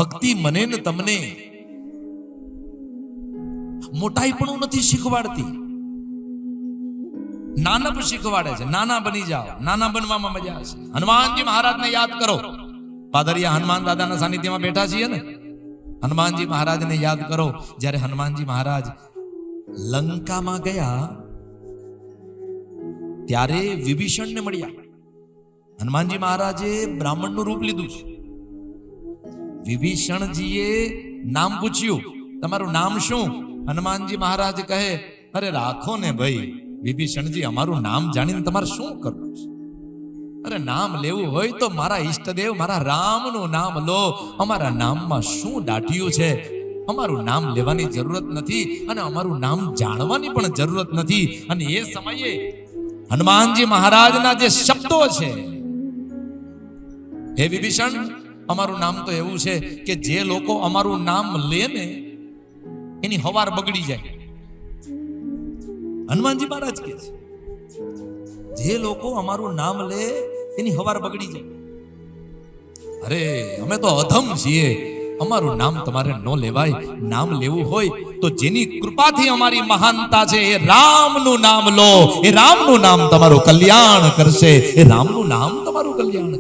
ભક્તિ મને ને તમને મોટાઈપણું નથી શીખવાડતી, નાનપ શીખવાડે છે. નાના બની જાઓ, નાના બનવામાં મજા હશે. હનુમાનજી મહારાજને યાદ કરો. પાદરિયા હનુમાન દાદાના સાનિધ્યમાં બેઠા છીએ ને, હનુમાનજી મહારાજને યાદ કરો. જ્યારે હનુમાનજી મહારાજ લંકામાં ગયા ત્યારે વિભીષણને મળ્યા. હનુમાનજી મહારાજે બ્રાહ્મણનું રૂપ લીધું છે. વિભીષણજીએ નામ પૂછ્યું, તમારું નામ શું? હનુમાનજી મહારાજ કહે, અરે રાખો ને ભાઈ વિભીષણજી, અમારું નામ જાણીને તમારે શું કરવું છે? અરે નામ લેવું હોય તો મારા ઈષ્ટદેવ મારા રામનું નામ લો. અમારા નામમાં શું દાઢિયું છે? અમારું નામ લેવાની જરૂરત નથી અને અમારું નામ જાણવાની પણ જરૂરત નથી. અને એ સમયે હનુમાનજી મહારાજના જે શબ્દો છે, હે વિભીષણ, અમારું નામ તો એવું છે કે જે લોકો અમારું નામ લે ને એની હવાર બગડી જાય. હનુમાનજી મહારાજ કહે છે, જે લોકો અમારું નામ લે એની હવાર બગડી જાય. અરે અમે તો અધમ છીએ, અમારું નામ તમારે ન લેવાય. નામ લેવું હોય તો જેની કૃપાથી અમારી મહાનતા છે એ રામનું નામ લો. એ રામનું નામ તમારું કલ્યાણ કરશે. એ રામનું નામ તમારું કલ્યાણ